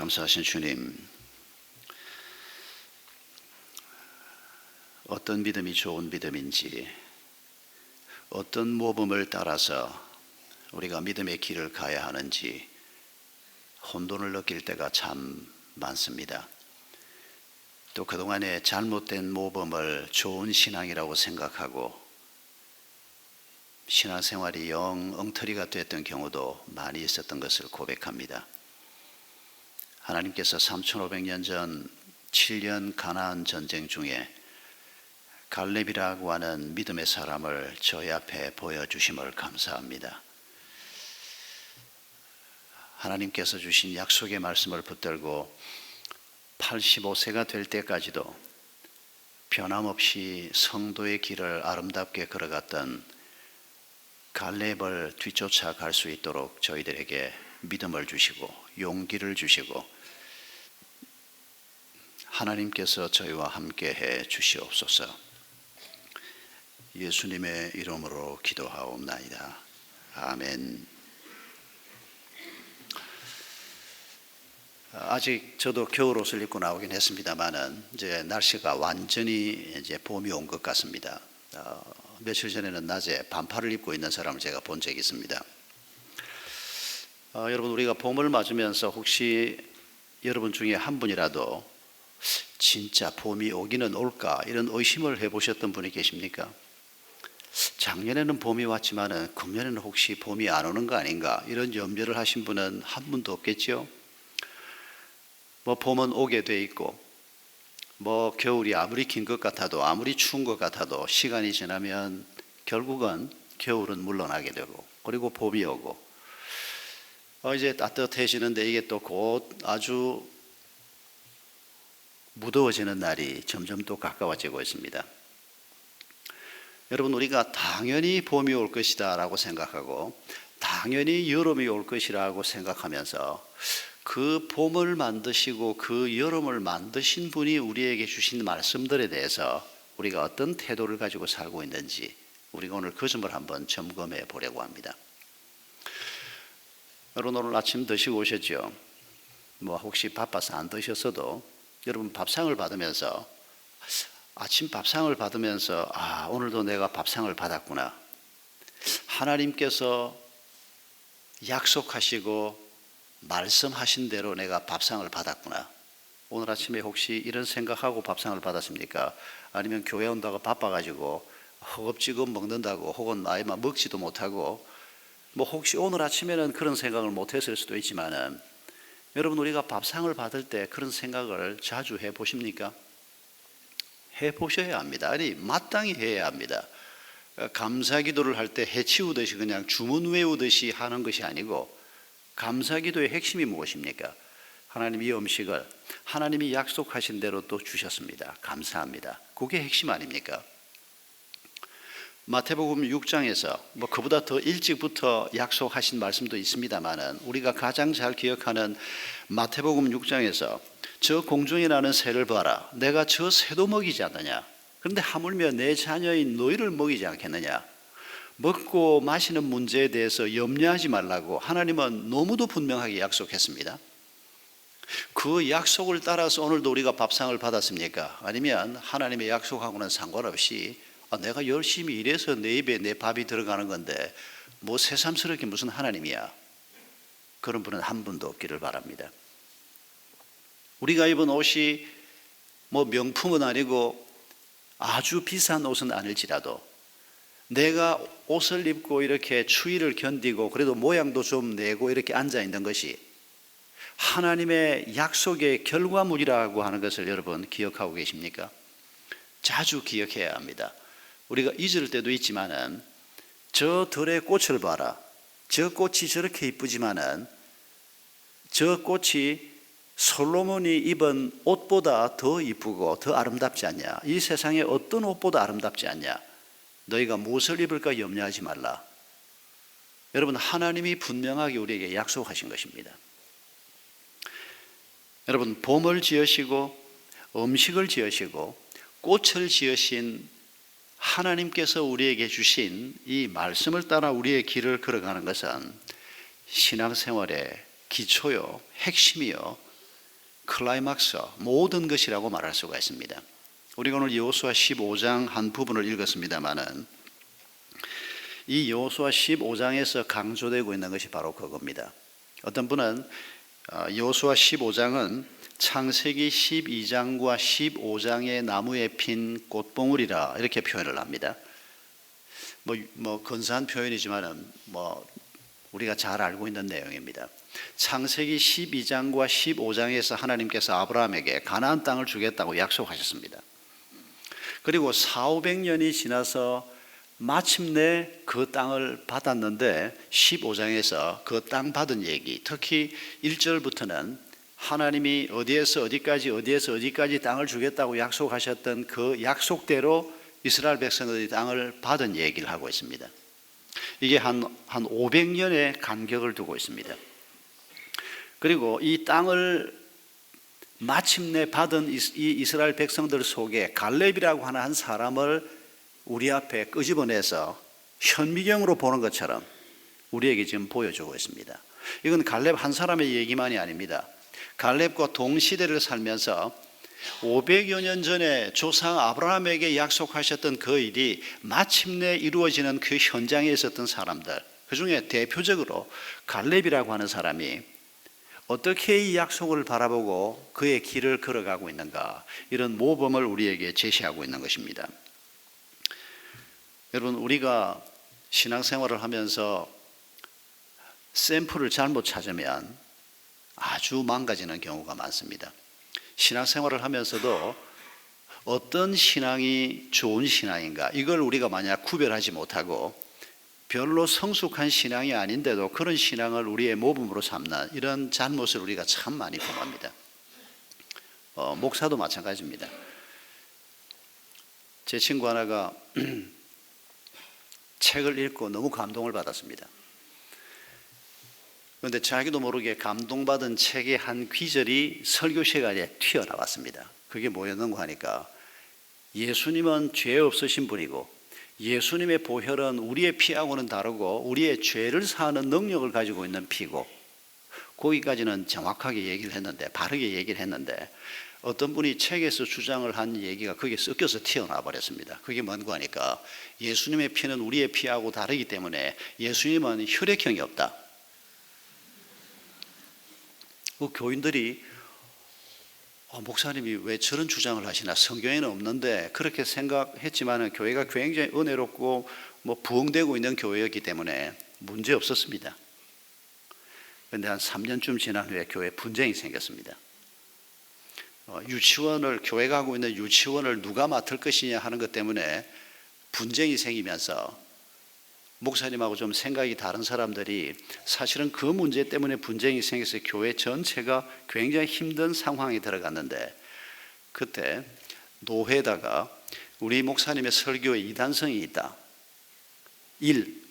감사하신 주님, 어떤 믿음이 좋은 믿음인지, 어떤 모범을 따라서 우리가 믿음의 길을 가야 하는지 혼돈을 느낄 때가 참 많습니다. 또 그동안의 잘못된 모범을 좋은 신앙이라고 생각하고 신앙생활이 영 엉터리가 됐던 경우도 많이 있었던 것을 고백합니다. 하나님께서 3500년 전 7년 가나안 전쟁 중에 갈렙이라고 하는 믿음의 사람을 저희 앞에 보여주심을 감사합니다. 하나님께서 주신 약속의 말씀을 붙들고 85세가 될 때까지도 변함없이 성도의 길을 아름답게 걸어갔던 갈렙을 뒤쫓아 갈 수 있도록 저희들에게 믿음을 주시고 용기를 주시고 하나님께서 저희와 함께 해 주시옵소서. 예수님의 이름으로 기도하옵나이다. 아멘. 아직 저도 겨울 옷을 입고 나오긴 했습니다만은 이제 날씨가 완전히 이제 봄이 온 것 같습니다. 며칠 전에는 낮에 반팔을 입고 있는 사람을 제가 본 적이 있습니다. 여러분, 우리가 봄을 맞으면서 혹시 여러분 중에 한 분이라도 진짜 봄이 오기는 올까 이런 의심을 해보셨던 분이 계십니까? 작년에는 봄이 왔지만은 금년에는 혹시 봄이 안 오는 거 아닌가 이런 염려를 하신 분은 한 분도 없겠죠? 봄은 오게 돼 있고 겨울이 아무리 긴 것 같아도 아무리 추운 것 같아도 시간이 지나면 결국은 겨울은 물러나게 되고 그리고 봄이 오고 이제 따뜻해지는데 이게 또 곧 아주 무더워지는 날이 점점 또 가까워지고 있습니다. 여러분, 우리가 당연히 봄이 올 것이다 라고 생각하고 당연히 여름이 올 것이라고 생각하면서 그 봄을 만드시고 그 여름을 만드신 분이 우리에게 주신 말씀들에 대해서 우리가 어떤 태도를 가지고 살고 있는지 우리가 오늘 그 점을 한번 점검해 보려고 합니다. 여러분, 오늘 아침 드시고 오셨죠? 혹시 바빠서 안 드셨어도 여러분 밥상을 받으면서 아침 밥상을 받으면서 오늘도 내가 밥상을 받았구나. 하나님께서 약속하시고 말씀하신 대로 내가 밥상을 받았구나. 오늘 아침에 혹시 이런 생각하고 밥상을 받았습니까? 아니면 교회 온다고 바빠가지고 허겁지겁 먹는다고 혹은 나이만 먹지도 못하고 혹시 오늘 아침에는 그런 생각을 못했을 수도 있지만은 여러분, 우리가 밥상을 받을 때 그런 생각을 자주 해보십니까? 해보셔야 합니다. 아니, 마땅히 해야 합니다. 감사기도를 할 때 해치우듯이 그냥 주문 외우듯이 하는 것이 아니고 감사기도의 핵심이 무엇입니까? 하나님 이 음식을 하나님이 약속하신 대로 또 주셨습니다. 감사합니다. 그게 핵심 아닙니까? 마태복음 6장에서 그보다 더 일찍부터 약속하신 말씀도 있습니다만은 우리가 가장 잘 기억하는 마태복음 6장에서 저 공중에 나는 새를 봐라. 내가 저 새도 먹이지 않느냐. 그런데 하물며 내 자녀인 너희를 먹이지 않겠느냐. 먹고 마시는 문제에 대해서 염려하지 말라고 하나님은 너무도 분명하게 약속했습니다. 그 약속을 따라서 오늘도 우리가 밥상을 받았습니까? 아니면 하나님의 약속하고는 상관없이 내가 열심히 일해서 내 입에 내 밥이 들어가는 건데 새삼스럽게 무슨 하나님이야. 그런 분은 한 분도 없기를 바랍니다. 우리가 입은 옷이 명품은 아니고 아주 비싼 옷은 아닐지라도 내가 옷을 입고 이렇게 추위를 견디고 그래도 모양도 좀 내고 이렇게 앉아 있는 것이 하나님의 약속의 결과물이라고 하는 것을 여러분 기억하고 계십니까? 자주 기억해야 합니다. 우리가 잊을 때도 있지만은 저 들의 꽃을 봐라. 저 꽃이 저렇게 이쁘지만은 저 꽃이 솔로몬이 입은 옷보다 더 이쁘고 더 아름답지 않냐? 이 세상에 어떤 옷보다 아름답지 않냐? 너희가 무엇을 입을까 염려하지 말라. 여러분, 하나님이 분명하게 우리에게 약속하신 것입니다. 여러분, 봄을 지으시고 음식을 지으시고 꽃을 지으신 하나님께서 우리에게 주신 이 말씀을 따라 우리의 길을 걸어가는 것은 신앙생활의 기초요, 핵심이요, 클라이막스, 모든 것이라고 말할 수가 있습니다. 우리가 오늘 여호수아 15장 한 부분을 읽었습니다마는 이 여호수아 15장에서 강조되고 있는 것이 바로 그겁니다. 어떤 분은 여호수아 15장은 창세기 12장과 15장의 나무에 핀 꽃봉오리라 이렇게 표현을 합니다. 뭐 근사한 표현이지만은 우리가 잘 알고 있는 내용입니다. 창세기 12장과 15장에서 하나님께서 아브라함에게 가나안 땅을 주겠다고 약속하셨습니다. 그리고 400~500년이 지나서 마침내 그 땅을 받았는데 15장에서 그 땅 받은 얘기, 특히 1절부터는 하나님이 어디에서 어디까지 땅을 주겠다고 약속하셨던 그 약속대로 이스라엘 백성들이 땅을 받은 얘기를 하고 있습니다. 이게 한 500년의 간격을 두고 있습니다. 그리고 이 땅을 마침내 받은 이 이스라엘 백성들 속에 갈렙이라고 하는 한 사람을 우리 앞에 끄집어내서 현미경으로 보는 것처럼 우리에게 지금 보여주고 있습니다. 이건 갈렙 한 사람의 얘기만이 아닙니다. 갈렙과 동시대를 살면서 500여 년 전에 조상 아브라함에게 약속하셨던 그 일이 마침내 이루어지는 그 현장에 있었던 사람들, 그 중에 대표적으로 갈렙이라고 하는 사람이 어떻게 이 약속을 바라보고 그의 길을 걸어가고 있는가, 이런 모범을 우리에게 제시하고 있는 것입니다. 여러분, 우리가 신앙생활을 하면서 샘플을 잘못 찾으면 아주 망가지는 경우가 많습니다. 신앙생활을 하면서도 어떤 신앙이 좋은 신앙인가, 이걸 우리가 만약 구별하지 못하고 별로 성숙한 신앙이 아닌데도 그런 신앙을 우리의 모범으로 삼는 이런 잘못을 우리가 참 많이 범합니다. 목사도 마찬가지입니다. 제 친구 하나가 책을 읽고 너무 감동을 받았습니다. 그런데 자기도 모르게 감동받은 책의 한 귀절이 설교 시간에 튀어나왔습니다. 그게 뭐였는가 하니까 예수님은 죄 없으신 분이고 예수님의 보혈은 우리의 피하고는 다르고 우리의 죄를 사하는 능력을 가지고 있는 피고, 거기까지는 정확하게 얘기를 했는데, 바르게 얘기를 했는데 어떤 분이 책에서 주장을 한 얘기가 거기에 섞여서 튀어나와 버렸습니다. 그게 뭔가 하니까 예수님의 피는 우리의 피하고 다르기 때문에 예수님은 혈액형이 없다. 그 교인들이 목사님이 왜 저런 주장을 하시나, 성경에는 없는데, 그렇게 생각했지만 교회가 굉장히 은혜롭고 부흥되고 있는 교회였기 때문에 문제 없었습니다. 그런데 한 3년쯤 지난 후에 교회에 분쟁이 생겼습니다. 교회가 하고 있는 유치원을 누가 맡을 것이냐 하는 것 때문에 분쟁이 생기면서 목사님하고 좀 생각이 다른 사람들이 사실은 그 문제 때문에 분쟁이 생겨서 교회 전체가 굉장히 힘든 상황에 들어갔는데, 그때 노회다가 우리 목사님의 설교에 이단성이 있다. 1.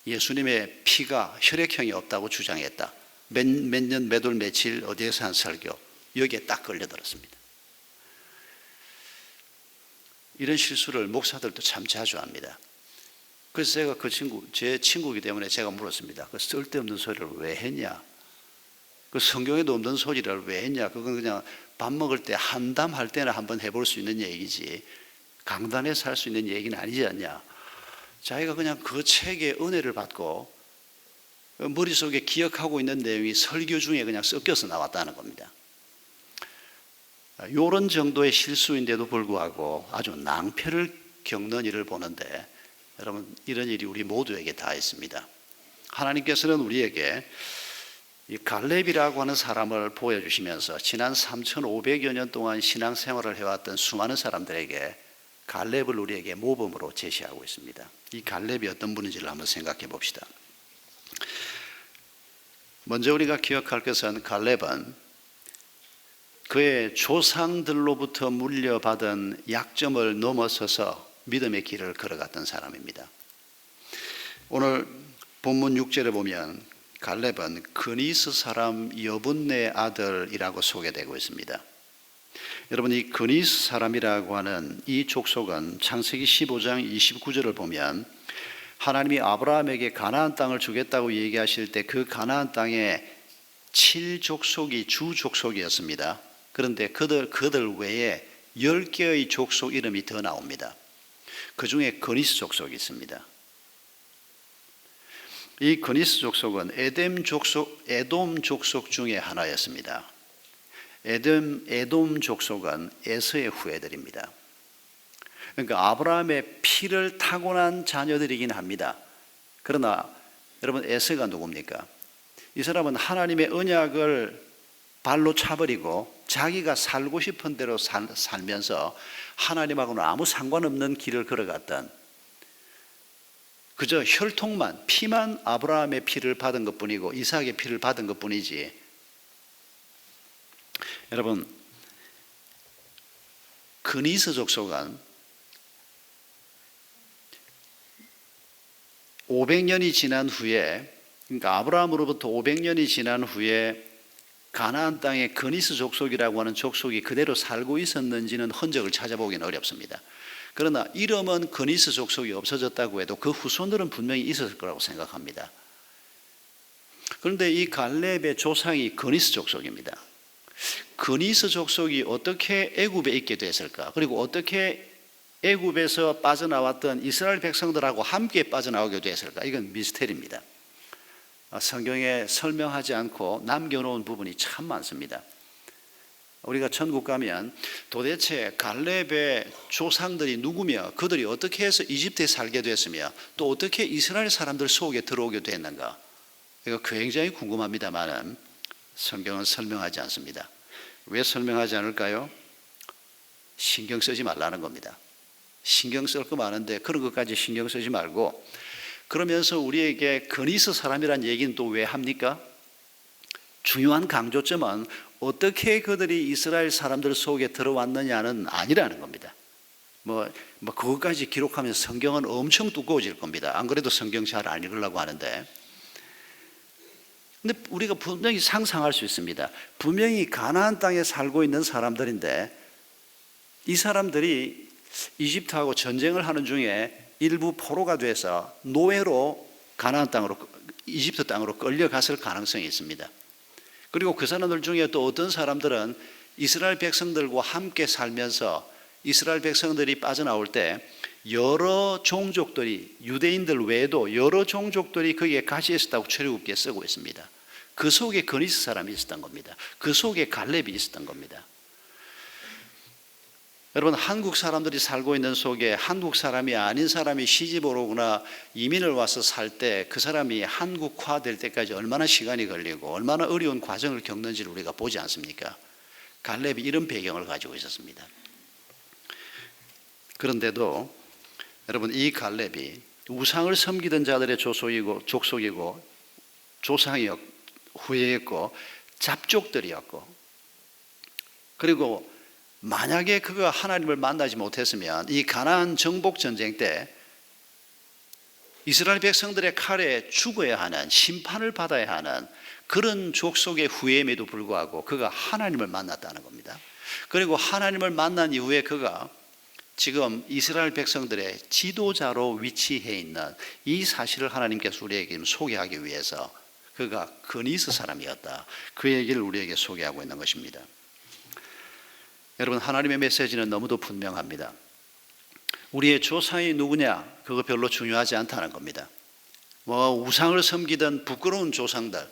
예수님의 피가 혈액형이 없다고 주장했다. 몇 년, 몇 월, 며칠 어디에서 한 설교. 여기에 딱 걸려들었습니다. 이런 실수를 목사들도 참 자주 합니다. 그래서 제가 제 친구이기 때문에 제가 물었습니다. 그 쓸데없는 소리를 왜 했냐? 그 성경에도 없는 소리를 왜 했냐? 그건 그냥 밥 먹을 때 한담할 때나 한번 해볼 수 있는 얘기지 강단에서 할 수 있는 얘기는 아니지 않냐? 자기가 그냥 그 책의 은혜를 받고 머릿속에 기억하고 있는 내용이 설교 중에 그냥 섞여서 나왔다는 겁니다. 이런 정도의 실수인데도 불구하고 아주 낭패를 겪는 일을 보는데, 여러분, 이런 일이 우리 모두에게 다 있습니다. 하나님께서는 우리에게 이 갈렙이라고 하는 사람을 보여주시면서 지난 3,500여 년 동안 신앙생활을 해왔던 수많은 사람들에게 갈렙을 우리에게 모범으로 제시하고 있습니다. 이 갈렙이 어떤 분인지를 한번 생각해 봅시다. 먼저 우리가 기억할 것은 갈렙은 그의 조상들로부터 물려받은 약점을 넘어서서 믿음의 길을 걸어갔던 사람입니다. 오늘 본문 6절에 보면 갈렙은 그니스 사람 여분네 아들이라고 소개되고 있습니다. 여러분, 이 그니스 사람이라고 하는 이 족속은 창세기 15장 29절을 보면 하나님이 아브라함에게 가나안 땅을 주겠다고 얘기하실 때 그 가나안 땅에 7족속이 주 족속이었습니다. 그런데 그들 외에 10개의 족속 이름이 더 나옵니다. 그 중에 그니스 족속이 있습니다. 이 그니스 족속은 에돔 족속 중에 하나였습니다. 에돔 족속은 에서의 후예들입니다. 그러니까 아브라함의 피를 타고난 자녀들이긴 합니다. 그러나 여러분, 에서가 누굽니까? 이 사람은 하나님의 언약을 발로 차버리고 자기가 살고 싶은 대로 살면서 하나님하고는 아무 상관없는 길을 걸어갔던, 그저 혈통만, 피만 아브라함의 피를 받은 것뿐이고 이삭의 피를 받은 것뿐이지. 여러분, 그니스 족속은 500년이 지난 후에, 그러니까 아브라함으로부터 500년이 지난 후에 가나안 땅에 그니스 족속이라고 하는 족속이 그대로 살고 있었는지는 흔적을 찾아보기는 어렵습니다. 그러나 이름은 그니스 족속이 없어졌다고 해도 그 후손들은 분명히 있었을 거라고 생각합니다. 그런데 이 갈렙의 조상이 그니스 족속입니다. 그니스 족속이 어떻게 애굽에 있게 됐을까? 그리고 어떻게 애굽에서 빠져나왔던 이스라엘 백성들하고 함께 빠져나오게 됐을까? 이건 미스테리입니다. 성경에 설명하지 않고 남겨놓은 부분이 참 많습니다. 우리가 천국 가면 도대체 갈렙의 조상들이 누구며 그들이 어떻게 해서 이집트에 살게 됐으며 또 어떻게 이스라엘 사람들 속에 들어오게 됐는가, 이거 굉장히 궁금합니다만 성경은 설명하지 않습니다. 왜 설명하지 않을까요? 신경 쓰지 말라는 겁니다. 신경 쓸 거 많은데 그런 것까지 신경 쓰지 말고, 그러면서 우리에게 그니스 사람이란 얘기는 또 왜 합니까? 중요한 강조점은 어떻게 그들이 이스라엘 사람들 속에 들어왔느냐는 아니라는 겁니다. 그것까지 기록하면 성경은 엄청 두꺼워질 겁니다. 안 그래도 성경 잘 안 읽으려고 하는데. 근데 우리가 분명히 상상할 수 있습니다. 분명히 가나안 땅에 살고 있는 사람들인데 이 사람들이 이집트하고 전쟁을 하는 중에 일부 포로가 돼서 노예로 가나안 땅으로, 이집트 땅으로 끌려갔을 가능성이 있습니다. 그리고 그 사람들 중에 또 어떤 사람들은 이스라엘 백성들과 함께 살면서 이스라엘 백성들이 빠져나올 때 여러 종족들이, 유대인들 외에도 여러 종족들이 거기에 같이 있었다고 출애굽기에 쓰고 있습니다. 그 속에 그니스 사람이 있었던 겁니다. 그 속에 갈렙이 있었던 겁니다. 여러분, 한국 사람들이 살고 있는 속에 한국 사람이 아닌 사람이 시집을 오거나 이민을 와서 살 때 그 사람이 한국화 될 때까지 얼마나 시간이 걸리고 얼마나 어려운 과정을 겪는지를 우리가 보지 않습니까? 갈렙이 이런 배경을 가지고 있었습니다. 그런데도 여러분, 이 갈렙이 우상을 섬기던 자들의 족속이고 조상이었고 후예였고 잡족들이었고, 그리고 만약에 그가 하나님을 만나지 못했으면 이 가나안 정복 전쟁 때 이스라엘 백성들의 칼에 죽어야 하는, 심판을 받아야 하는 그런 족속의 후예임에도 불구하고 그가 하나님을 만났다는 겁니다. 그리고 하나님을 만난 이후에 그가 지금 이스라엘 백성들의 지도자로 위치해 있는 이 사실을 하나님께서 우리에게 소개하기 위해서 그가 그니스 사람이었다, 그 얘기를 우리에게 소개하고 있는 것입니다. 여러분, 하나님의 메시지는 너무도 분명합니다. 우리의 조상이 누구냐, 그거 별로 중요하지 않다는 겁니다. 우상을 섬기던 부끄러운 조상들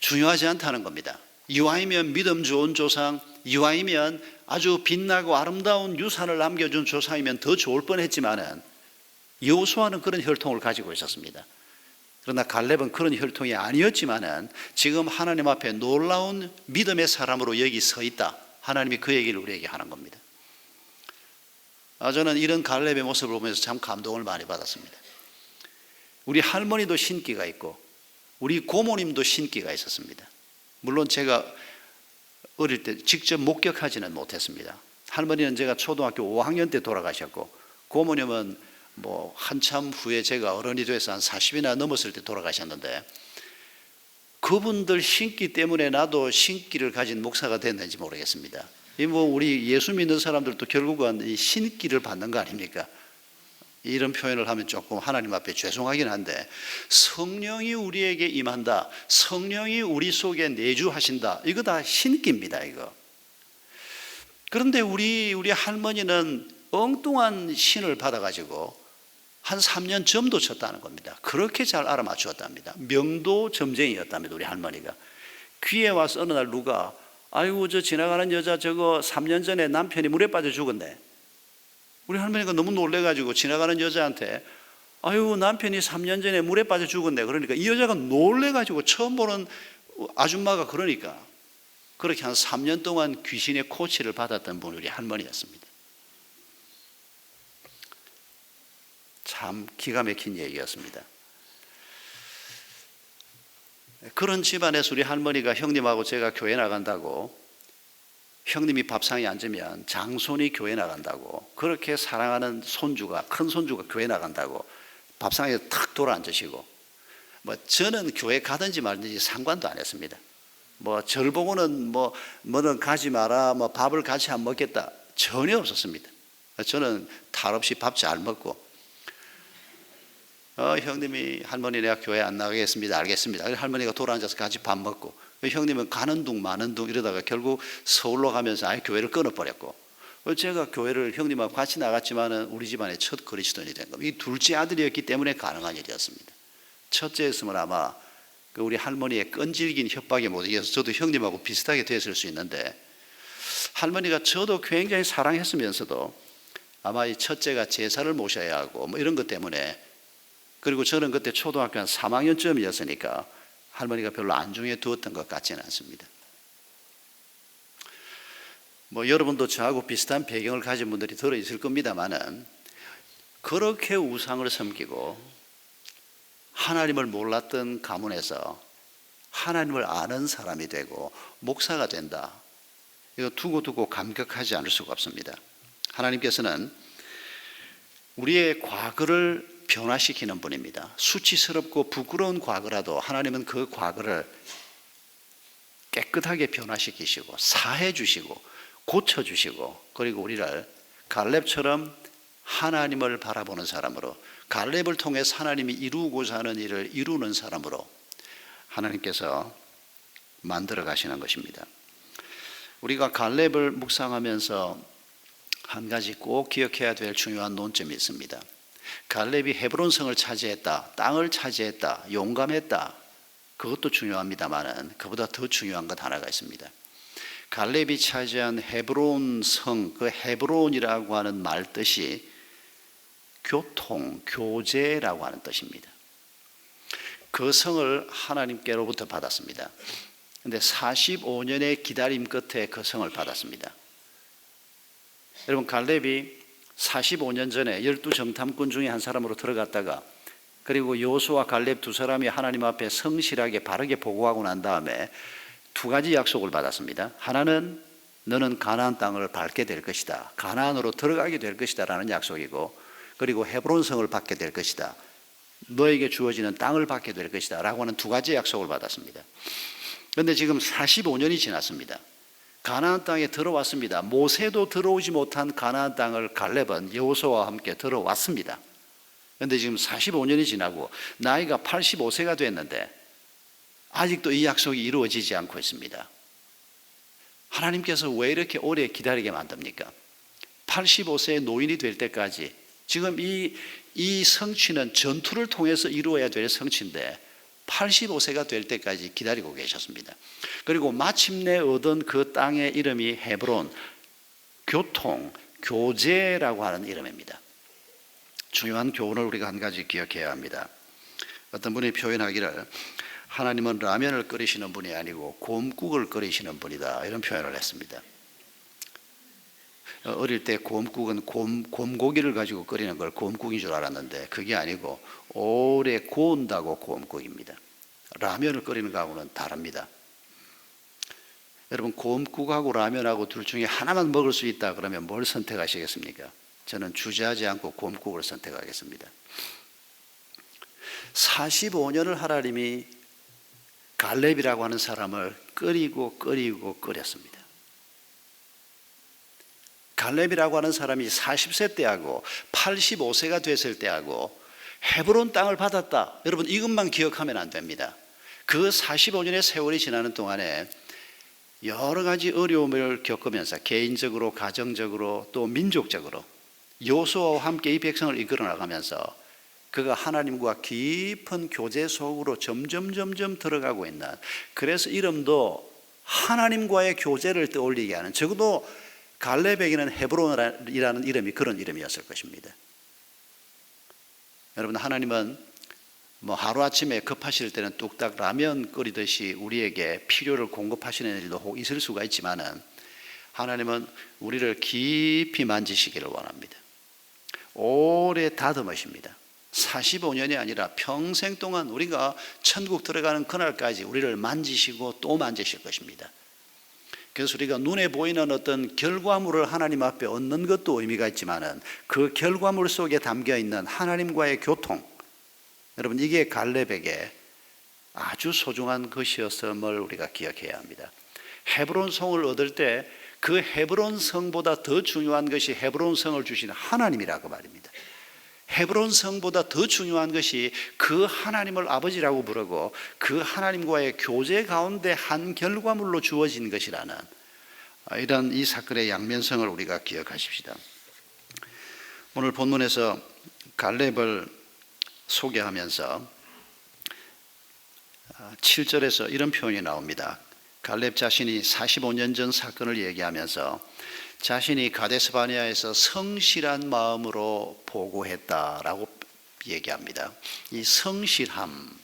중요하지 않다는 겁니다. 이와이면 믿음 좋은 조상, 이와이면 아주 빛나고 아름다운 유산을 남겨준 조상이면 더 좋을 뻔했지만은 여호수아는 그런 혈통을 가지고 있었습니다. 그러나 갈렙은 그런 혈통이 아니었지만은 지금 하나님 앞에 놀라운 믿음의 사람으로 여기 서 있다, 하나님이 그 얘기를 우리에게 하는 겁니다. 저는 이런 갈렙의 모습을 보면서 참 감동을 많이 받았습니다. 우리 할머니도 신기가 있고 우리 고모님도 신기가 있었습니다. 물론 제가 어릴 때 직접 목격하지는 못했습니다. 할머니는 제가 초등학교 5학년 때 돌아가셨고, 고모님은 한참 후에 제가 어른이 돼서 한 40이나 넘었을 때 돌아가셨는데, 그분들 신기 때문에 나도 신기를 가진 목사가 됐는지 모르겠습니다. 우리 예수 믿는 사람들도 결국은 이 신기를 받는 거 아닙니까? 이런 표현을 하면 조금 하나님 앞에 죄송하긴 한데, 성령이 우리에게 임한다, 성령이 우리 속에 내주하신다, 이거 다 신기입니다. 이거. 그런데 우리 할머니는 엉뚱한 신을 받아가지고 한 3년 점도 쳤다는 겁니다. 그렇게 잘 알아맞추었답니다. 명도 점쟁이였답니다. 우리 할머니가. 귀에 와서 어느 날 누가, 아이고 저 지나가는 여자 저거 3년 전에 남편이 물에 빠져 죽었네. 우리 할머니가 너무 놀래가지고 지나가는 여자한테, 아이고 남편이 3년 전에 물에 빠져 죽었네. 그러니까 이 여자가 놀래가지고, 처음 보는 아줌마가 그러니까 그렇게 한 3년 동안 귀신의 코치를 받았던 분이 우리 할머니였습니다. 참 기가 막힌 얘기였습니다. 그런 집안에서 우리 할머니가 형님하고 제가 교회 나간다고, 형님이 밥상에 앉으면 장손이 교회 나간다고, 그렇게 사랑하는 손주가, 큰 손주가 교회 나간다고 밥상에 탁 돌아 앉으시고, 저는 교회 가든지 말든지 상관도 안 했습니다. 절 보고는 뭐는 가지 마라, 밥을 같이 안 먹겠다, 전혀 없었습니다. 저는 탈 없이 밥 잘 먹고, 형님이, 할머니 내가 교회 안 나가겠습니다. 알겠습니다. 할머니가 돌아 앉아서 같이 밥 먹고, 형님은 가는 둥 마는 둥 이러다가 결국 서울로 가면서 아예 교회를 끊어버렸고, 제가 교회를 형님하고 같이 나갔지만은 우리 집안의 첫 그리스도인이 된 겁니다. 이 둘째 아들이었기 때문에 가능한 일이었습니다. 첫째였으면 아마 우리 할머니의 끈질긴 협박에 못 이겨서 저도 형님하고 비슷하게 됐을 수 있는데, 할머니가 저도 굉장히 사랑했으면서도 아마 이 첫째가 제사를 모셔야 하고 이런 것 때문에, 그리고 저는 그때 초등학교 한 3학년쯤이었으니까 할머니가 별로 안중에 두었던 것 같지는 않습니다. 여러분도 저하고 비슷한 배경을 가진 분들이 들어있을 겁니다만은, 그렇게 우상을 섬기고 하나님을 몰랐던 가문에서 하나님을 아는 사람이 되고 목사가 된다, 이거 두고두고 감격하지 않을 수가 없습니다. 하나님께서는 우리의 과거를 변화시키는 분입니다. 수치스럽고 부끄러운 과거라도 하나님은 그 과거를 깨끗하게 변화시키시고 사해 주시고 고쳐주시고, 그리고 우리를 갈렙처럼 하나님을 바라보는 사람으로, 갈렙을 통해서 하나님이 이루고자 하는 일을 이루는 사람으로 하나님께서 만들어 가시는 것입니다. 우리가 갈렙을 묵상하면서 한 가지 꼭 기억해야 될 중요한 논점이 있습니다. 갈렙이 헤브론성을 차지했다, 땅을 차지했다, 용감했다, 그것도 중요합니다만은 그보다 더 중요한 것 하나가 있습니다. 갈렙이 차지한 헤브론성, 그 헤브론이라고 하는 말 뜻이 교통, 교제라고 하는 뜻입니다. 그 성을 하나님께로부터 받았습니다. 그런데 45년의 기다림 끝에 그 성을 받았습니다. 여러분, 갈렙이 45년 전에 12정탐꾼 중에 한 사람으로 들어갔다가, 그리고 여호수아 갈렙 두 사람이 하나님 앞에 성실하게 바르게 보고하고 난 다음에 두 가지 약속을 받았습니다. 하나는 너는 가나안 땅을 밟게 될 것이다, 가나안으로 들어가게 될 것이다 라는 약속이고, 그리고 헤브론성을 받게 될 것이다, 너에게 주어지는 땅을 받게 될 것이다 라고 하는 두 가지 약속을 받았습니다. 그런데 지금 45년이 지났습니다. 가나안 땅에 들어왔습니다. 모세도 들어오지 못한 가나안 땅을 갈렙은 여호수아와 함께 들어왔습니다. 그런데 지금 45년이 지나고 나이가 85세가 됐는데 아직도 이 약속이 이루어지지 않고 있습니다. 하나님께서 왜 이렇게 오래 기다리게 만듭니까? 85세의 노인이 될 때까지, 지금 이 성취는 전투를 통해서 이루어야 될 성취인데 85세가 될 때까지 기다리고 계셨습니다. 그리고 마침내 얻은 그 땅의 이름이 헤브론, 교통, 교제라고 하는 이름입니다. 중요한 교훈을 우리가 한 가지 기억해야 합니다. 어떤 분이 표현하기를 하나님은 라면을 끓이시는 분이 아니고 곰국을 끓이시는 분이다, 이런 표현을 했습니다. 어릴 때 곰국은 곰고기를 가지고 끓이는 걸 곰국인 줄 알았는데 그게 아니고 오래 구운다고 곰국입니다. 라면을 끓이는 거하고는 다릅니다. 여러분, 곰국하고 라면하고 둘 중에 하나만 먹을 수 있다 그러면 뭘 선택하시겠습니까? 저는 주저하지 않고 곰국을 선택하겠습니다. 45년을 하나님이 갈렙이라고 하는 사람을 끓이고 끓였습니다. 갈렙이라고 하는 사람이 40세 때하고 85세가 됐을 때하고 헤브론 땅을 받았다. 여러분 이것만 기억하면 안 됩니다. 그 45년의 세월이 지나는 동안에 여러 가지 어려움을 겪으면서 개인적으로 가정적으로 또 민족적으로 여호수아와 함께 이 백성을 이끌어 나가면서 그가 하나님과 깊은 교제 속으로 점점 들어가고 있는, 그래서 이름도 하나님과의 교제를 떠올리게 하는, 적어도 갈렙에게는 헤브론이라는 이름이 그런 이름이었을 것입니다. 여러분 하나님은 하루아침에 급하실 때는 뚝딱 라면 끓이듯이 우리에게 필요를 공급하시는 일도 있을 수가 있지만은 하나님은 우리를 깊이 만지시기를 원합니다. 오래 다듬으십니다. 45년이 아니라 평생 동안 우리가 천국 들어가는 그날까지 우리를 만지시고 또 만지실 것입니다. 그래서 우리가 눈에 보이는 어떤 결과물을 하나님 앞에 얻는 것도 의미가 있지만은 그 결과물 속에 담겨 있는 하나님과의 교통, 여러분 이게 갈렙에게 아주 소중한 것이었음을 우리가 기억해야 합니다. 헤브론 성을 얻을 때 그 헤브론 성보다 더 중요한 것이 헤브론 성을 주신 하나님이라고 말입니다. 헤브론 성보다 더 중요한 것이 그 하나님을 아버지라고 부르고 그 하나님과의 교제 가운데 한 결과물로 주어진 것이라는 이런 이 사건의 양면성을 우리가 기억하십시다. 오늘 본문에서 갈렙을 소개하면서 7절에서 이런 표현이 나옵니다. 갈렙 자신이 45년 전 사건을 얘기하면서 자신이 가데스바네아에서 성실한 마음으로 보고했다라고 얘기합니다. 이 성실함,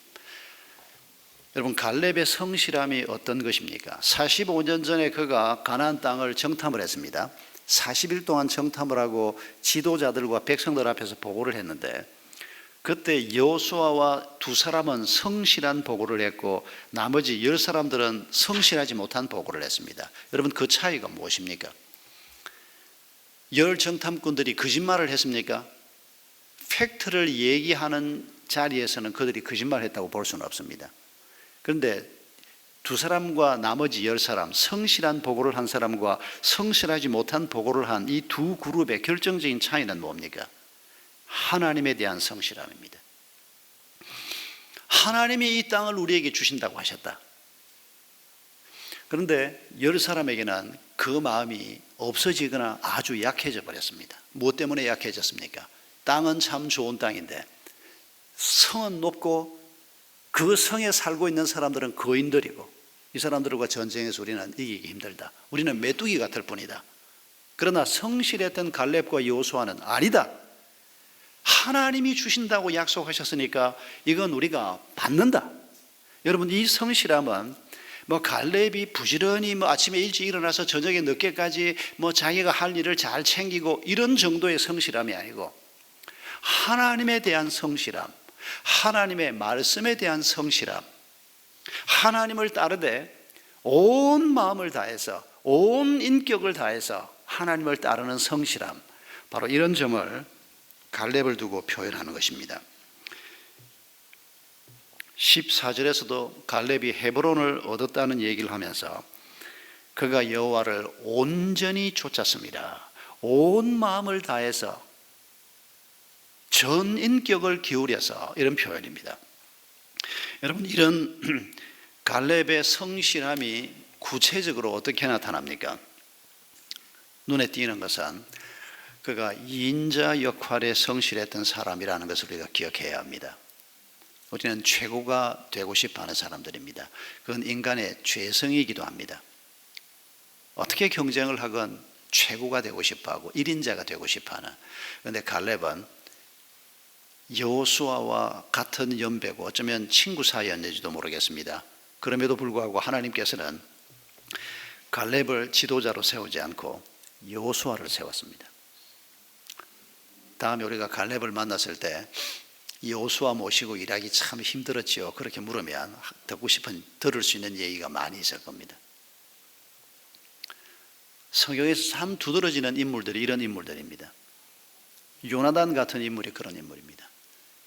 여러분 갈렙의 성실함이 어떤 것입니까? 45년 전에 그가 가나안 땅을 정탐을 했습니다. 40일 동안 정탐을 하고 지도자들과 백성들 앞에서 보고를 했는데 그때 여호수아와 두 사람은 성실한 보고를 했고 나머지 10사람들은 성실하지 못한 보고를 했습니다. 여러분 그 차이가 무엇입니까? 10 정탐꾼들이 거짓말을 했습니까? 팩트를 얘기하는 자리에서는 그들이 거짓말을 했다고 볼 수는 없습니다. 그런데 두 사람과 나머지 10사람, 성실한 보고를 한 사람과 성실하지 못한 보고를 한 이 두 그룹의 결정적인 차이는 뭡니까? 하나님에 대한 성실함입니다. 하나님이 이 땅을 우리에게 주신다고 하셨다. 그런데 10사람에게는 그 마음이 없어지거나 아주 약해져 버렸습니다. 무엇 때문에 약해졌습니까? 땅은 참 좋은 땅인데 성은 높고 그 성에 살고 있는 사람들은 거인들이고 이 사람들과 전쟁에서 우리는 이기기 힘들다. 우리는 메뚜기 같을 뿐이다. 그러나 성실했던 갈렙과 여호수아는 아니다. 하나님이 주신다고 약속하셨으니까 이건 우리가 받는다. 여러분 이 성실함은 갈렙이 부지런히 아침에 일찍 일어나서 저녁에 늦게까지 자기가 할 일을 잘 챙기고 이런 정도의 성실함이 아니고 하나님에 대한 성실함, 하나님의 말씀에 대한 성실함, 하나님을 따르되 온 마음을 다해서 온 인격을 다해서 하나님을 따르는 성실함, 바로 이런 점을 갈렙을 두고 표현하는 것입니다. 14절에서도 갈렙이 헤브론을 얻었다는 얘기를 하면서 그가 여호와를 온전히 좇았습니다. 온 마음을 다해서 전 인격을 기울여서, 이런 표현입니다. 여러분 이런 갈렙의 성실함이 구체적으로 어떻게 나타납니까? 눈에 띄는 것은 그가 인자 역할에 성실했던 사람이라는 것을 우리가 기억해야 합니다. 우리는 최고가 되고 싶어하는 사람들입니다. 그건 인간의 죄성이기도 합니다. 어떻게 경쟁을 하건 최고가 되고 싶어하고 1인자가 되고 싶어하는. 그런데 갈렙은 여호수아와 같은 연배고 어쩌면 친구 사이였는지도 모르겠습니다. 그럼에도 불구하고 하나님께서는 갈렙을 지도자로 세우지 않고 여호수아를 세웠습니다. 다음에 우리가 갈렙을 만났을 때 여호수아 모시고 일하기 참 힘들었지요. 그렇게 물으면 들을 수 있는 얘기가 많이 있을 겁니다. 성경에서 참 두드러지는 인물들이 이런 인물들입니다. 요나단 같은 인물이 그런 인물입니다.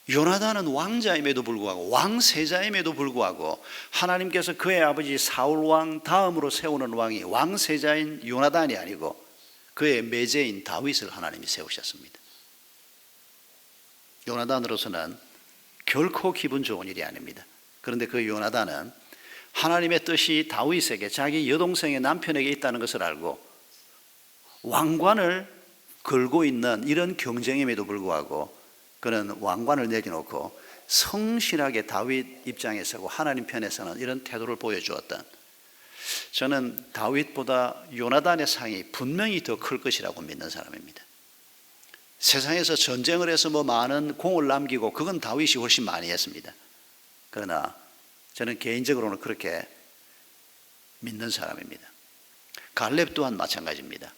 요나단은 왕자임에도 불구하고 왕세자임에도 불구하고 하나님께서 그의 아버지 사울 왕 다음으로 세우는 왕이 왕세자인 요나단이 아니고 그의 매제인 다윗을 하나님이 세우셨습니다. 요나단으로서는 결코 기분 좋은 일이 아닙니다. 그런데 그 요나단은 하나님의 뜻이 다윗에게, 자기 여동생의 남편에게 있다는 것을 알고 왕관을 걸고 있는 이런 경쟁임에도 불구하고 그는 왕관을 내려놓고 성실하게 다윗 입장에 서고 하나님 편에 서는 이런 태도를 보여주었던, 저는 다윗보다 요나단의 상이 분명히 더 클 것이라고 믿는 사람입니다. 세상에서 전쟁을 해서 많은 공을 남기고 그건 다윗이 훨씬 많이 했습니다. 그러나 저는 개인적으로는 그렇게 믿는 사람입니다. 갈렙 또한 마찬가지입니다.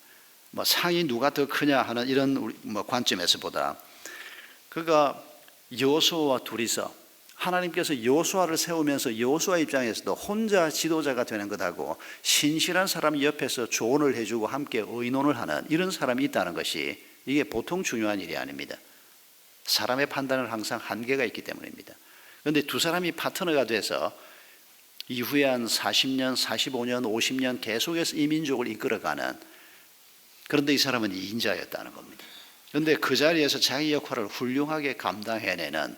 상이 누가 더 크냐 하는 이런 관점에서보다 그가 여호수아와 둘이서 하나님께서 여호수아를 세우면서 여호수아 입장에서도 혼자 지도자가 되는 것하고 신실한 사람 옆에서 조언을 해주고 함께 의논을 하는 이런 사람이 있다는 것이, 이게 보통 중요한 일이 아닙니다. 사람의 판단은 항상 한계가 있기 때문입니다. 그런데 두 사람이 파트너가 돼서 이후에 한 40년, 45년, 50년 계속해서 이 민족을 이끌어가는, 그런데 이 사람은 2인자였다는 겁니다. 그런데 그 자리에서 자기 역할을 훌륭하게 감당해내는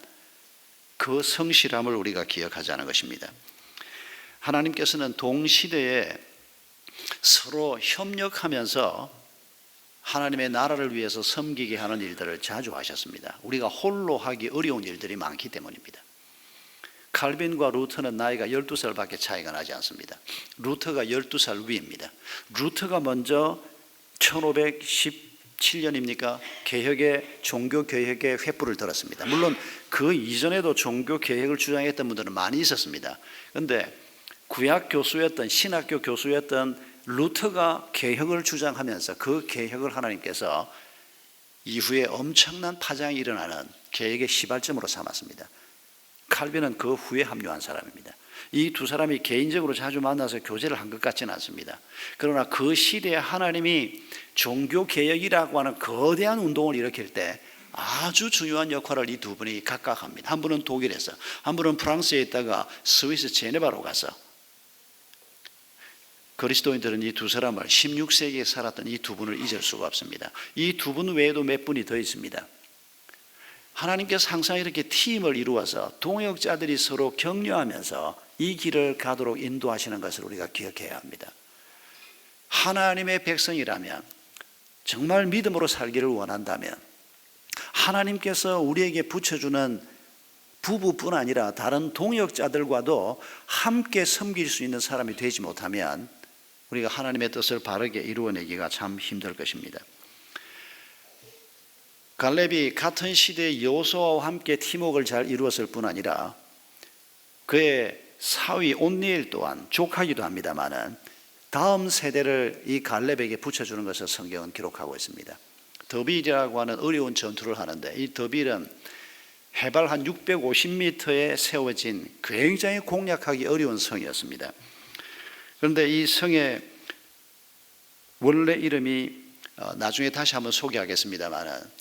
그 성실함을 우리가 기억하자는 것입니다. 하나님께서는 동시대에 서로 협력하면서 하나님의 나라를 위해서 섬기게 하는 일들을 자주 하셨습니다. 우리가 홀로 하기 어려운 일들이 많기 때문입니다. 칼빈과 루터는 나이가 12살밖에 차이가 나지 않습니다. 루터가 12살 위입니다. 루터가 먼저 1517년입니까? 종교개혁의 횃불을 들었습니다. 물론 그 이전에도 종교개혁을 주장했던 분들은 많이 있었습니다. 그런데 구약 교수였던, 신학교 교수였던 루터가 개혁을 주장하면서 그 개혁을 하나님께서 이후에 엄청난 파장이 일어나는 개혁의 시발점으로 삼았습니다. 칼빈은 그 후에 합류한 사람입니다. 이 두 사람이 개인적으로 자주 만나서 교제를 한 것 같지는 않습니다. 그러나 그 시대에 하나님이 종교개혁이라고 하는 거대한 운동을 일으킬 때 아주 중요한 역할을 이 두 분이 각각 합니다. 한 분은 독일에서, 한 분은 프랑스에 있다가 스위스 제네바로 가서, 그리스도인들은 이 두 사람을 16세기에 살았던 이 두 분을 잊을 수가 없습니다. 이 두 분 외에도 몇 분이 더 있습니다. 하나님께서 항상 이렇게 팀을 이루어서 동역자들이 서로 격려하면서 이 길을 가도록 인도하시는 것을 우리가 기억해야 합니다. 하나님의 백성이라면, 정말 믿음으로 살기를 원한다면 하나님께서 우리에게 붙여주는 부부뿐 아니라 다른 동역자들과도 함께 섬길 수 있는 사람이 되지 못하면 우리가 하나님의 뜻을 바르게 이루어내기가 참 힘들 것입니다. 갈렙이 같은 시대의 여호수아와 함께 팀워크를 잘 이루었을 뿐 아니라 그의 사위 온니엘 또한 조카기도 합니다마는 다음 세대를 이 갈렙에게 붙여주는 것을 성경은 기록하고 있습니다. 더빌이라고 하는 어려운 전투를 하는데, 이 더빌은 해발 한 650m에 세워진 굉장히 공략하기 어려운 성이었습니다. 그런데 이 성의 원래 이름이 나중에 다시 한번 소개하겠습니다마는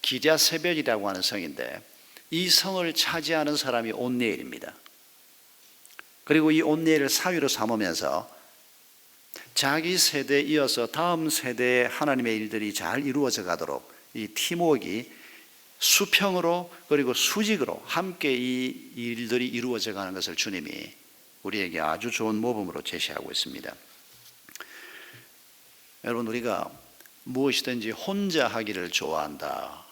기랴세벨이라고 하는 성인데, 이 성을 차지하는 사람이 온니엘입니다. 그리고 이 온니엘을 사위로 삼으면서 자기 세대에 이어서 다음 세대에 하나님의 일들이 잘 이루어져 가도록 이 팀워크가 수평으로 그리고 수직으로 함께 이 일들이 이루어져 가는 것을 주님이 우리에게 아주 좋은 모범으로 제시하고 있습니다. 여러분, 우리가 무엇이든지 혼자 하기를 좋아한다,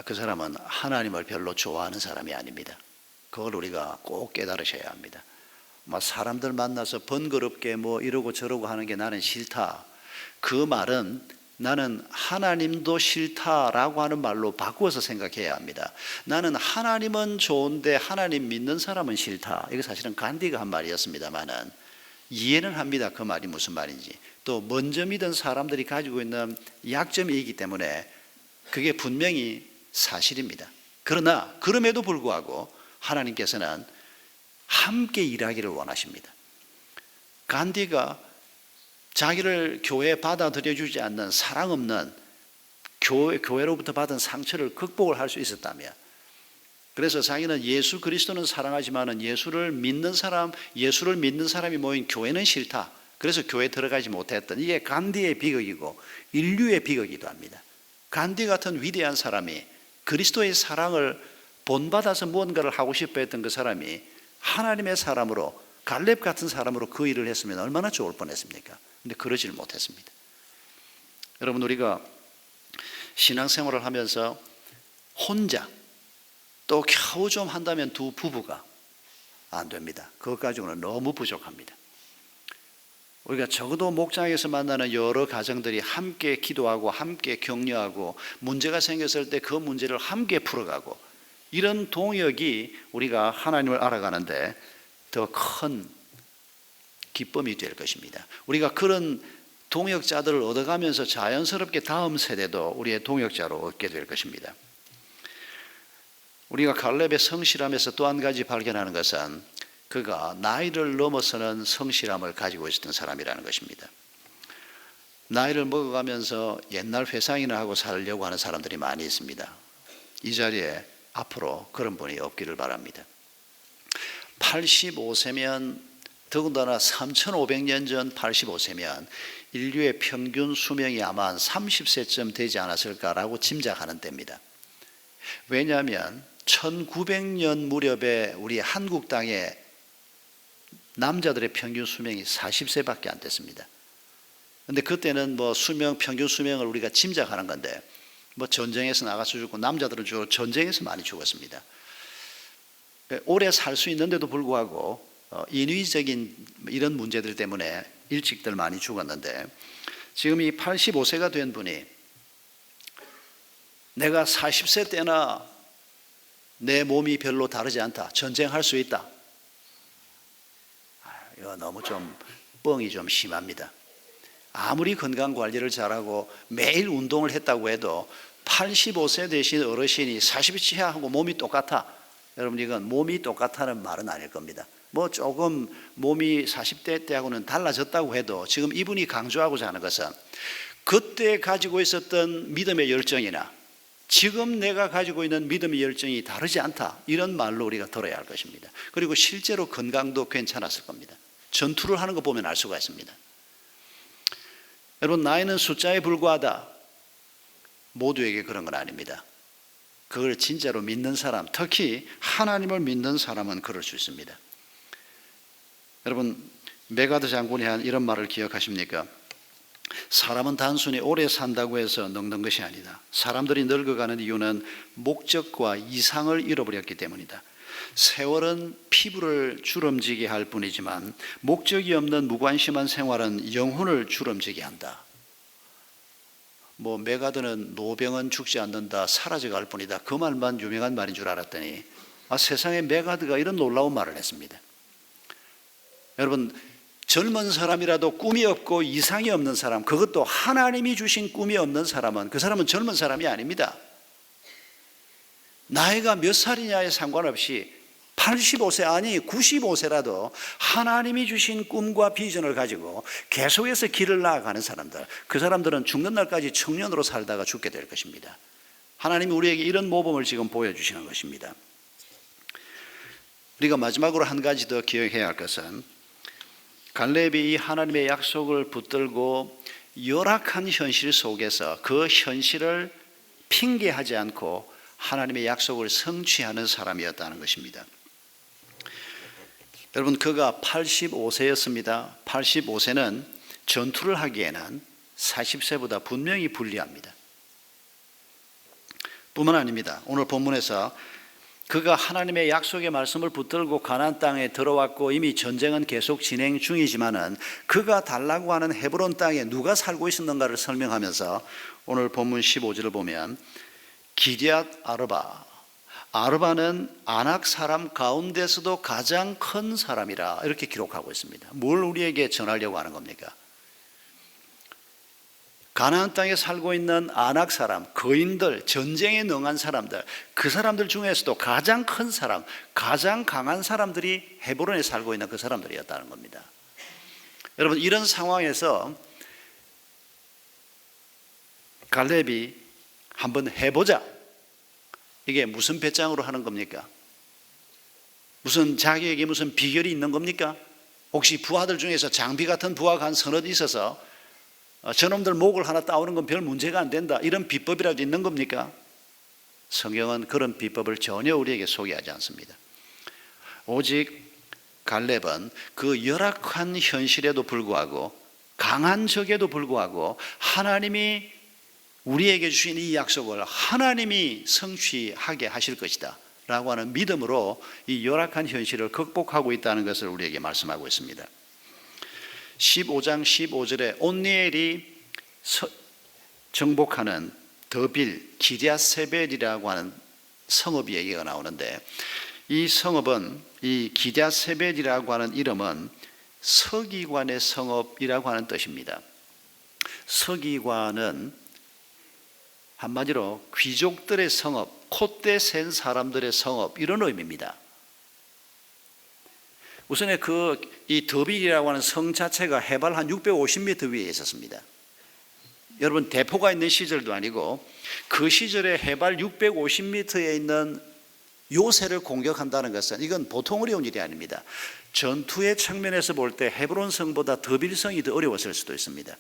그 사람은 하나님을 별로 좋아하는 사람이 아닙니다. 그걸 우리가 꼭 깨달으셔야 합니다. 사람들 만나서 번거롭게 이러고 저러고 하는 게 나는 싫다, 그 말은 나는 하나님도 싫다라고 하는 말로 바꾸어서 생각해야 합니다. 나는 하나님은 좋은데 하나님 믿는 사람은 싫다. 이거 사실은 간디가 한 말이었습니다만은 이해는 합니다. 그 말이 무슨 말인지. 또 먼저 믿은 사람들이 가지고 있는 약점이 있기 때문에 그게 분명히 사실입니다. 그러나 그럼에도 불구하고 하나님께서는 함께 일하기를 원하십니다. 간디가 자기를 교회에 받아들여주지 않는 사랑 없는 교회로부터 받은 상처를 극복을 할 수 있었다면, 그래서 자기는 예수 그리스도는 사랑하지만 예수를 믿는 사람이 모인 교회는 싫다, 그래서 교회에 들어가지 못했던, 이게 간디의 비극이고 인류의 비극이기도 합니다. 간디 같은 위대한 사람이 그리스도의 사랑을 본받아서 무언가를 하고 싶어 했던 그 사람이 하나님의 사람으로, 갈렙 같은 사람으로 그 일을 했으면 얼마나 좋을 뻔했습니까? 근데 그러질 못했습니다. 여러분, 우리가 신앙생활을 하면서 혼자 또 겨우 좀 한다면 두 부부가 안 됩니다. 그것 가지고는 너무 부족합니다. 우리가 적어도 목장에서 만나는 여러 가정들이 함께 기도하고 함께 격려하고 문제가 생겼을 때 그 문제를 함께 풀어가고, 이런 동역이 우리가 하나님을 알아가는데 더 큰 기쁨이 될 것입니다. 우리가 그런 동역자들을 얻어가면서 자연스럽게 다음 세대도 우리의 동역자로 얻게 될 것입니다. 우리가 갈렙의 성실함에서 또 한 가지 발견하는 것은 그가 나이를 넘어서는 성실함을 가지고 있었던 사람이라는 것입니다. 나이를 먹어가면서 옛날 회상이나 하고 살려고 하는 사람들이 많이 있습니다. 이 자리에 앞으로 그런 분이 없기를 바랍니다. 85세면, 더군다나 3500년 전 85세면 인류의 평균 수명이 아마 한 30세쯤 되지 않았을까라고 짐작하는 때입니다. 왜냐하면 1900년 무렵에 우리 한국 땅에 남자들의 평균 수명이 40세밖에 안 됐습니다. 그런데 그때는 뭐 평균 수명을 우리가 짐작하는 건데, 뭐 전쟁에서 나가서 죽고, 남자들은 주로 전쟁에서 많이 죽었습니다. 오래 살 수 있는데도 불구하고 인위적인 이런 문제들 때문에 일찍들 많이 죽었는데, 지금 이 85세가 된 분이 내가 40세 때나 내 몸이 별로 다르지 않다, 전쟁할 수 있다, 이거 너무 좀 뻥이 좀 심합니다. 아무리 건강관리를 잘하고 매일 운동을 했다고 해도 85세 되신 어르신이 40세 하고 몸이 똑같아, 여러분, 이건 몸이 똑같다는 말은 아닐 겁니다. 뭐 조금 몸이 40대 때하고는 달라졌다고 해도 지금 이분이 강조하고자 하는 것은 그때 가지고 있었던 믿음의 열정이나 지금 내가 가지고 있는 믿음의 열정이 다르지 않다, 이런 말로 우리가 들어야 할 것입니다. 그리고 실제로 건강도 괜찮았을 겁니다. 전투를 하는 거 보면 알 수가 있습니다. 여러분, 나이는 숫자에 불과하다, 모두에게 그런 건 아닙니다. 그걸 진짜로 믿는 사람, 특히 하나님을 믿는 사람은 그럴 수 있습니다. 여러분, 메가드 장군이 한 이런 말을 기억하십니까? 사람은 단순히 오래 산다고 해서 늙는 것이 아니다. 사람들이 늙어가는 이유는 목적과 이상을 잃어버렸기 때문이다. 세월은 피부를 주름지게 할 뿐이지만 목적이 없는 무관심한 생활은 영혼을 주름지게 한다. 뭐 메가드는 노병은 죽지 않는다, 사라져 갈 뿐이다, 그 말만 유명한 말인 줄 알았더니 세상에 메가드가 이런 놀라운 말을 했습니다. 여러분, 젊은 사람이라도 꿈이 없고 이상이 없는 사람, 그것도 하나님이 주신 꿈이 없는 사람은 그 사람은 젊은 사람이 아닙니다. 나이가 몇 살이냐에 상관없이 85세 아니 95세라도 하나님이 주신 꿈과 비전을 가지고 계속해서 길을 나아가는 사람들, 그 사람들은 죽는 날까지 청년으로 살다가 죽게 될 것입니다. 하나님이 우리에게 이런 모범을 지금 보여주시는 것입니다. 우리가 마지막으로 한 가지 더 기억해야 할 것은 갈렙이 이 하나님의 약속을 붙들고 열악한 현실 속에서 그 현실을 핑계하지 않고 하나님의 약속을 성취하는 사람이었다는 것입니다. 여러분, 그가 85세였습니다. 85세는 전투를 하기에는 40세보다 분명히 불리합니다. 뿐만 아닙니다. 오늘 본문에서 그가 하나님의 약속의 말씀을 붙들고 가나안 땅에 들어왔고 이미 전쟁은 계속 진행 중이지만은 그가 달라고 하는 헤브론 땅에 누가 살고 있었는가를 설명하면서 오늘 본문 15절을 보면 기럇 아르바, 아르바는 아낙 사람 가운데서도 가장 큰 사람이라 이렇게 기록하고 있습니다. 뭘 우리에게 전하려고 하는 겁니까? 가나안 땅에 살고 있는 아낙 사람, 거인들, 전쟁에 능한 사람들, 그 사람들 중에서도 가장 큰 사람, 가장 강한 사람들이 헤브론에 살고 있는 그 사람들이었다는 겁니다. 여러분, 이런 상황에서 갈렙이 한번 해보자, 이게 무슨 배짱으로 하는 겁니까? 무슨 자기에게 무슨 비결이 있는 겁니까? 혹시 부하들 중에서 장비 같은 부하가 한 서너 있어서 저놈들 목을 하나 따오는 건 별 문제가 안 된다, 이런 비법이라도 있는 겁니까? 성경은 그런 비법을 전혀 우리에게 소개하지 않습니다. 오직 갈렙은 그 열악한 현실에도 불구하고, 강한 적에도 불구하고 하나님이 우리에게 주신 이 약속을 하나님이 성취하게 하실 것이다 라고 하는 믿음으로 이 열악한 현실을 극복하고 있다는 것을 우리에게 말씀하고 있습니다. 15장 15절에 온니엘이 정복하는 더빌 기럇세벨이라고 하는 성읍 얘기가 나오는데, 이 성읍은, 이 기럇세벨이라고 하는 이름은 서기관의 성읍이라고 하는 뜻입니다. 서기관은 한마디로 귀족들의 성읍, 콧대 센 사람들의 성읍, 이런 의미입니다. 우선 이 더빌이라고 하는 성 자체가 해발 한 650m 위에 있었습니다. 여러분, 대포가 있는 시절도 아니고 그 시절에 해발 650m에 있는 요새를 공격한다는 것은 이건 보통 어려운 일이 아닙니다. 전투의 측면에서 볼 때 헤브론 성보다 더빌성이 더 어려웠을 수도 있습니다.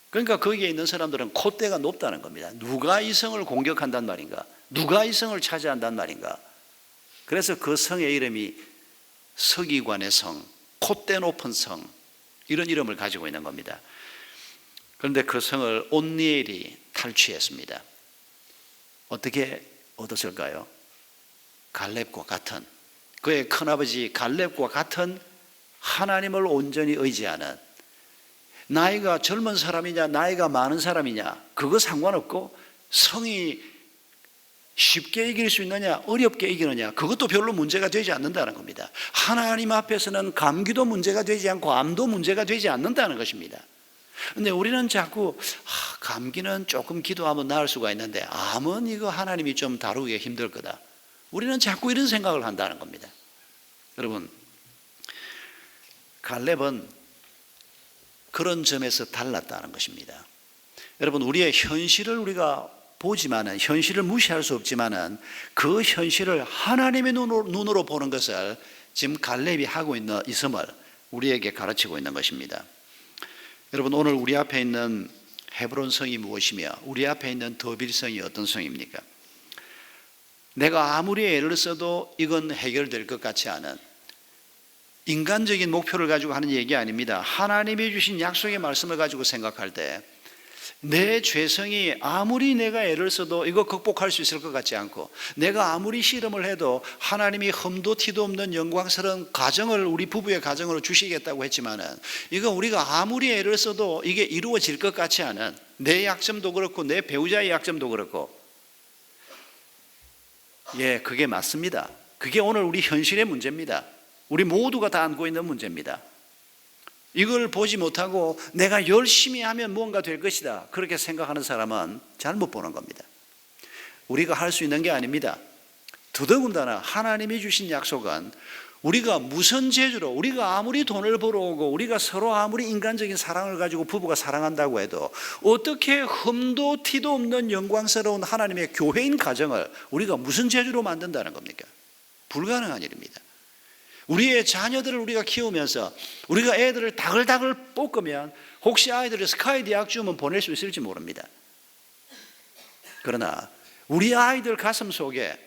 그러니까 거기에 있는 사람들은 콧대가 높다는 겁니다. 누가 이 성을 공격한단 말인가? 누가 이 성을 차지한단 말인가? 그래서 그 성의 이름이 서기관의 성, 콧대 높은 성, 이런 이름을 가지고 있는 겁니다. 그런데 그 성을 온니엘이 탈취했습니다. 어떻게 얻었을까요? 갈렙과 같은, 그의 큰아버지 갈렙과 같은 하나님을 온전히 의지하는, 나이가 젊은 사람이냐 나이가 많은 사람이냐 그거 상관없고, 성이 쉽게 이길 수 있느냐 어렵게 이기느냐 그것도 별로 문제가 되지 않는다는 겁니다. 하나님 앞에서는 감기도 문제가 되지 않고 암도 문제가 되지 않는다는 것입니다. 그런데 우리는 자꾸 감기는 조금 기도하면 나을 수가 있는데 암은 이거 하나님이 좀 다루기 힘들 거다, 우리는 자꾸 이런 생각을 한다는 겁니다. 여러분, 갈렙은 그런 점에서 달랐다는 것입니다. 여러분, 우리의 현실을 우리가 보지만은, 현실을 무시할 수 없지만은 그 현실을 하나님의 눈으로 보는 것을 지금 갈렙이 하고 있음을 우리에게 가르치고 있는 것입니다. 여러분, 오늘 우리 앞에 있는 헤브론 성이 무엇이며 우리 앞에 있는 더빌 성이 어떤 성입니까? 내가 아무리 애를 써도 이건 해결될 것 같지 않은, 인간적인 목표를 가지고 하는 얘기 아닙니다. 하나님이 주신 약속의 말씀을 가지고 생각할 때 내 죄성이 아무리 내가 애를 써도 이거 극복할 수 있을 것 같지 않고, 내가 아무리 씨름을 해도 하나님이 흠도 티도 없는 영광스러운 가정을, 우리 부부의 가정으로 주시겠다고 했지만은 이거 우리가 아무리 애를 써도 이게 이루어질 것 같지 않은, 내 약점도 그렇고 내 배우자의 약점도 그렇고, 예, 그게 맞습니다. 그게 오늘 우리 현실의 문제입니다. 우리 모두가 다 안고 있는 문제입니다. 이걸 보지 못하고 내가 열심히 하면 무언가 될 것이다, 그렇게 생각하는 사람은 잘못 보는 겁니다. 우리가 할 수 있는 게 아닙니다. 더더군다나 하나님이 주신 약속은 우리가 무슨 재주로, 우리가 아무리 돈을 벌어오고 우리가 서로 아무리 인간적인 사랑을 가지고 부부가 사랑한다고 해도 어떻게 흠도 티도 없는 영광스러운 하나님의 교회인 가정을 우리가 무슨 재주로 만든다는 겁니까? 불가능한 일입니다. 우리의 자녀들을 우리가 키우면서 우리가 애들을 다글다글 볶으면 혹시 아이들을 스카이 대학 주면 보낼 수 있을지 모릅니다. 그러나 우리 아이들 가슴 속에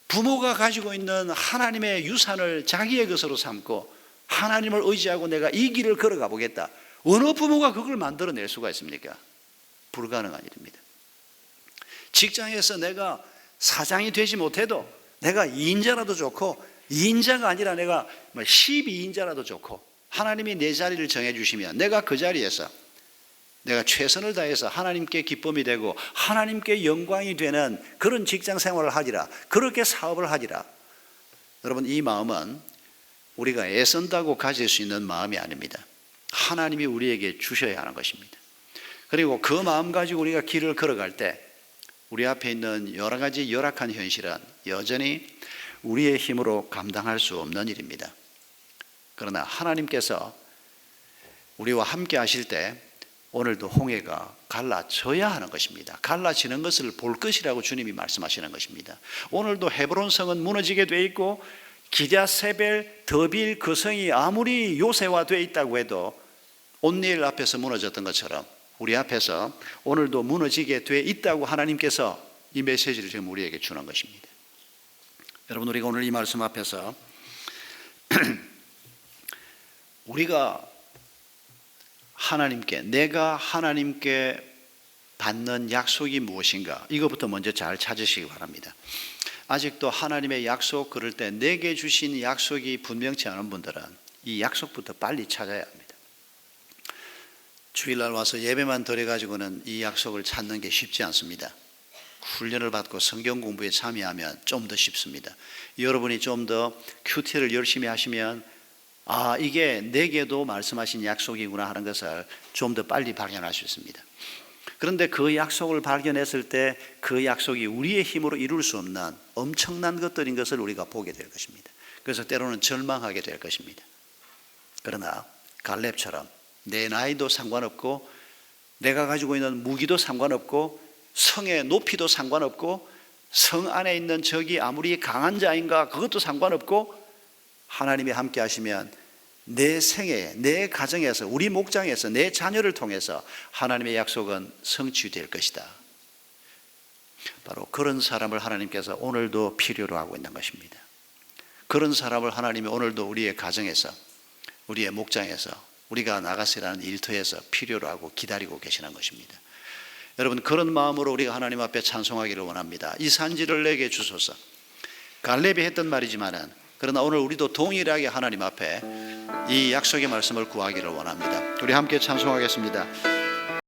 부모가 가지고 있는 하나님의 유산을 자기의 것으로 삼고 하나님을 의지하고 내가 이 길을 걸어가 보겠다, 어느 부모가 그걸 만들어낼 수가 있습니까? 불가능한 일입니다. 직장에서 내가 사장이 되지 못해도 내가 2인자라도 좋고, 2인자가 아니라 내가 12인자라도 좋고, 하나님이 내 자리를 정해주시면 내가 그 자리에서 내가 최선을 다해서 하나님께 기쁨이 되고 하나님께 영광이 되는 그런 직장 생활을 하리라, 그렇게 사업을 하리라. 여러분, 이 마음은 우리가 애쓴다고 가질 수 있는 마음이 아닙니다. 하나님이 우리에게 주셔야 하는 것입니다. 그리고 그 마음 가지고 우리가 길을 걸어갈 때 우리 앞에 있는 여러 가지 열악한 현실은 여전히 우리의 힘으로 감당할 수 없는 일입니다. 그러나 하나님께서 우리와 함께 하실 때 오늘도 홍해가 갈라져야 하는 것입니다. 갈라지는 것을 볼 것이라고 주님이 말씀하시는 것입니다. 오늘도 헤브론 성은 무너지게 돼 있고 기랴세벨, 더빌 그 성이 아무리 요새화되어 있다고 해도 온니엘 앞에서 무너졌던 것처럼 우리 앞에서 오늘도 무너지게 돼 있다고 하나님께서 이 메시지를 지금 우리에게 주는 것입니다. 여러분, 우리가 오늘 이 말씀 앞에서 우리가 하나님께, 내가 하나님께 받는 약속이 무엇인가, 이것부터 먼저 잘 찾으시기 바랍니다. 아직도 하나님의 약속 그럴 때 내게 주신 약속이 분명치 않은 분들은 이 약속부터 빨리 찾아야 합니다. 주일날 와서 예배만 드려가지고는 이 약속을 찾는 게 쉽지 않습니다. 훈련을 받고 성경 공부에 참여하면 좀 더 쉽습니다. 여러분이 좀 더 큐티를 열심히 하시면 이게 내게도 말씀하신 약속이구나 하는 것을 좀 더 빨리 발견할 수 있습니다. 그런데 그 약속을 발견했을 때 그 약속이 우리의 힘으로 이룰 수 없는 엄청난 것들인 것을 우리가 보게 될 것입니다. 그래서 때로는 절망하게 될 것입니다. 그러나 갈렙처럼 내 나이도 상관없고 내가 가지고 있는 무기도 상관없고 성의 높이도 상관없고 성 안에 있는 적이 아무리 강한 자인가 그것도 상관없고 하나님이 함께 하시면 내 생에, 내 가정에서, 우리 목장에서, 내 자녀를 통해서 하나님의 약속은 성취될 것이다. 바로 그런 사람을 하나님께서 오늘도 필요로 하고 있는 것입니다. 그런 사람을 하나님이 오늘도 우리의 가정에서, 우리의 목장에서, 우리가 나가서 일하는 일터에서 필요로 하고 기다리고 계시는 것입니다. 여러분, 그런 마음으로 우리가 하나님 앞에 찬송하기를 원합니다. 이 산지를 내게 주소서. 갈렙이 했던 말이지만은, 그러나 오늘 우리도 동일하게 하나님 앞에 이 약속의 말씀을 구하기를 원합니다. 우리 함께 찬송하겠습니다.